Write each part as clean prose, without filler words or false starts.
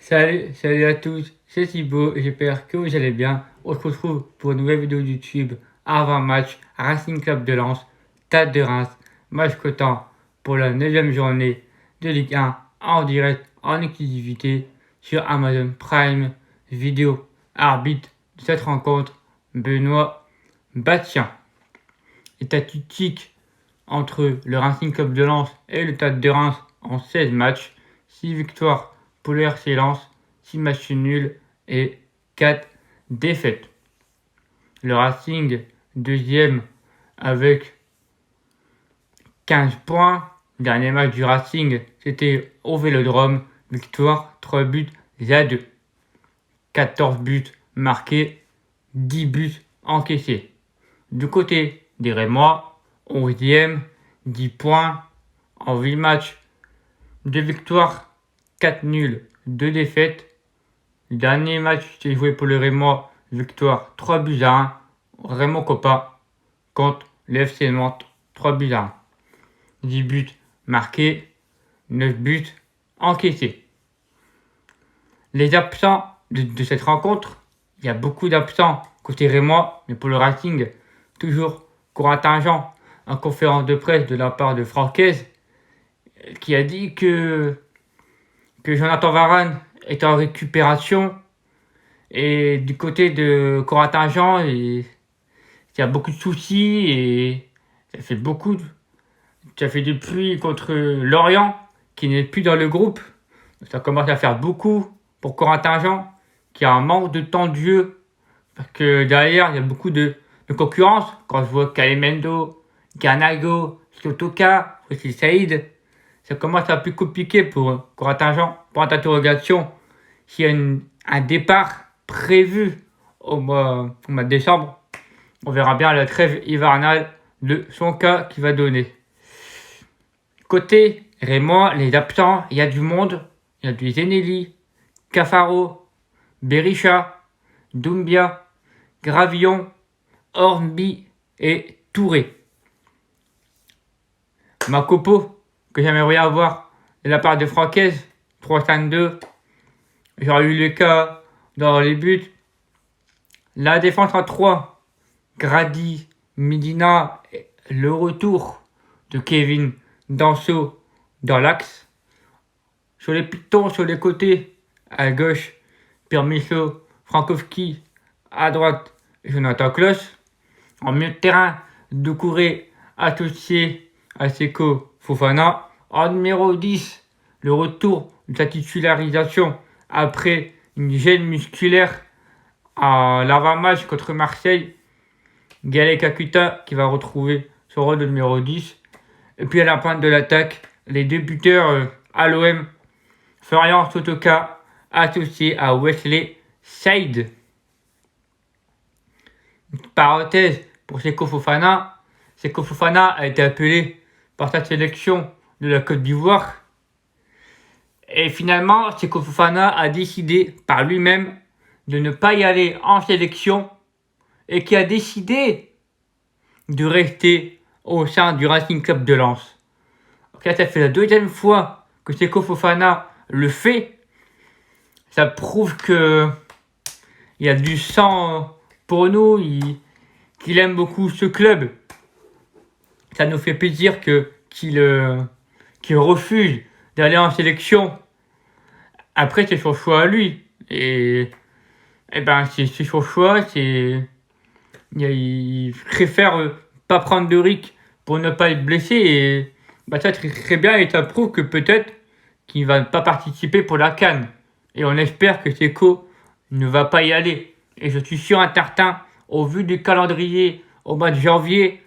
Salut à tous, c'est Thibaut, j'espère que vous allez bien. On se retrouve pour une nouvelle vidéo YouTube avant match Racing Club de Lens, Stade de Reims, match cotant pour la 9e journée de Ligue 1 en direct, en exclusivité sur Amazon Prime Vidéo. Arbitre de cette rencontre, Benoît Batien. Statistique entre le Racing Club de Lens et le Stade de Reims en 16 matchs, 6 victoires pour le RC Lens, 6 matchs nuls et 4 défaites. Le Racing, deuxième avec 15 points. Le dernier match du Racing, c'était au Vélodrome. Victoire, 3 buts à 2. 14 buts marqués, 10 buts encaissés. Du côté des Rémois, 11e, 10 points en 8 matchs, 2 victoires, 4 nuls, 2 défaites. Le dernier match s'est joué pour le Rémois, victoire 3 buts à 1. Raymond Kopa contre le FC Nantes, 3 buts à 1. 10 buts marqués, 9 buts encaissés. Les absents de cette rencontre, il y a beaucoup d'absents côté Rémois, mais pour le Racing, toujours Corentin Jean en conférence de presse de la part de Francaise, qui a dit que Jonathan Varane est en récupération. Et du côté de Corentin Jean, il y a beaucoup de soucis et ça fait depuis contre Lorient qui n'est plus dans le groupe. Ça commence à faire beaucoup pour Corentin Jean qui a un manque de temps de jeu parce que derrière il y a beaucoup de concurrence. Quand je vois Kalimendo, Garnago, Sotoka, aussi Saïd, ça commence à être plus compliqué pour Corentin Jean. Pour interrogation, s'il y a un départ prévu au mois de décembre, on verra bien la trêve hivernale de son cas qui va donner. Côté Rémois, les absents, il y a du monde. Il y a du Zenelli, Cafaro, Berisha, Doumbia, Gravillon, Hornby et Touré. Makopo, que j'aimerais avoir de la part de Francaise, 3-5-2. J'aurais eu le cas dans les buts. La défense à 3, Grady, Medina, le retour de Kevin Danso dans l'axe. Sur les pitons, sur les côtés, à gauche, Permiso, Frankowski, à droite, Jonathan Klaus. En milieu de terrain, Doucouré associé à Seko Fofana. En numéro 10, le retour de sa titularisation après une gêne musculaire à l'avant-match contre Marseille. Galek Kakuta qui va retrouver son rôle de numéro 10. Et puis à la pointe de l'attaque, les deux buteurs à l'OM, Florian Sotoka associé à Wesley Saïd. Parenthèse pour Seko Fofana. Seko Fofana a été appelé par sa sélection de la Côte d'Ivoire. Et finalement, Seko Fofana a décidé par lui-même de ne pas y aller en sélection et qui a décidé de rester au sein du Racing Club de Lens. Donc là, ça fait la deuxième fois que Seko Fofana le fait. Ça prouve que il y a du sang pour nous, qu'il aime beaucoup ce club. Ça nous fait plaisir qu'il refuse d'aller en sélection. Après, c'est son choix à lui. Et c'est son choix. Il préfère pas prendre de risques pour ne pas être blessé. Et ça très, très bien. Et ça prouve que peut-être qu'il va pas participer pour la CAN. Et on espère que Seko ne va pas y aller. Et je suis sûr et certain, au vu du calendrier au mois de janvier,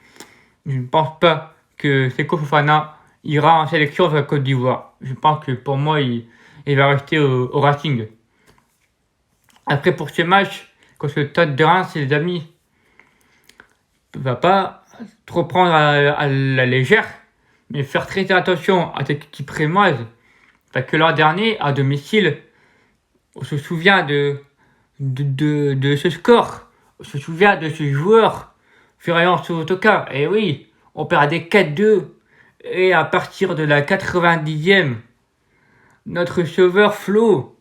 je ne pense pas que Seko Fofana ira en sélection vers la Côte d'Ivoire. Je pense que pour moi, il va rester au Racing. Après, pour ce match, contre le Stade de Reims, les amis, ne va pas trop prendre à la légère, mais faire très attention à cette équipe rémoise. Parce que l'an dernier, à domicile, on se souvient de ce score. On se souvient de ce joueur, Florian Sotoka. Et oui, on perdait 4-2. Et à partir de la 90e, notre sauveur Flo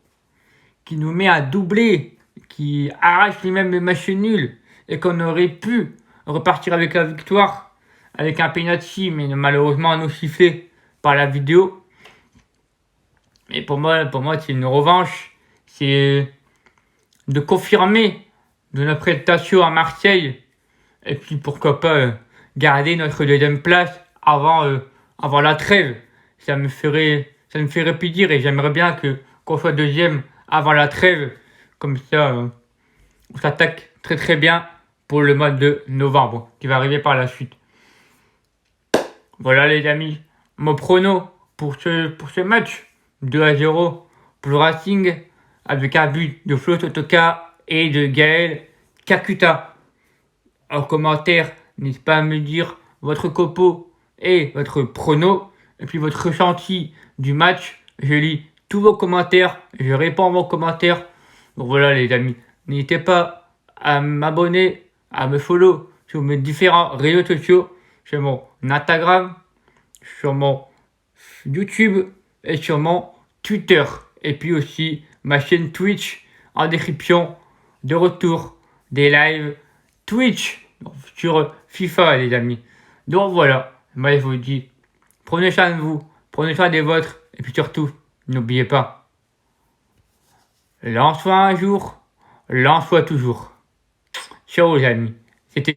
qui nous met un doublé, qui arrache lui-même les matchs nuls et qu'on aurait pu repartir avec la victoire, avec un penalty, mais malheureusement à nous siffler par la vidéo. Mais pour moi, c'est une revanche. C'est de confirmer de notre prestation à Marseille. Et puis pourquoi pas garder notre deuxième place avant la trêve. Ça me ferait plaisir et j'aimerais bien qu'on soit deuxième avant la trêve. Comme ça, on s'attaque très très bien pour le mois de novembre qui va arriver par la suite. Voilà les amis, mon prono pour ce match. 2-0 pour le Racing avec un but de Flo Totoka et de Gaël Kakuta. En commentaire, n'hésitez pas à me dire votre copo et votre prono et puis votre ressenti du match. Je lis tous vos commentaires, je réponds à vos commentaires. Donc voilà les amis, n'hésitez pas à m'abonner, à me follow sur mes différents réseaux sociaux, sur mon Instagram, sur mon YouTube et sur mon Twitter. Et puis aussi ma chaîne Twitch en description. De retour des lives Twitch sur FIFA les amis. Donc voilà, moi je vous dis, prenez soin de vous, prenez soin des vôtres. Et puis surtout, n'oubliez pas, lance-toi un jour, lance-toi toujours. Ciao les amis, c'était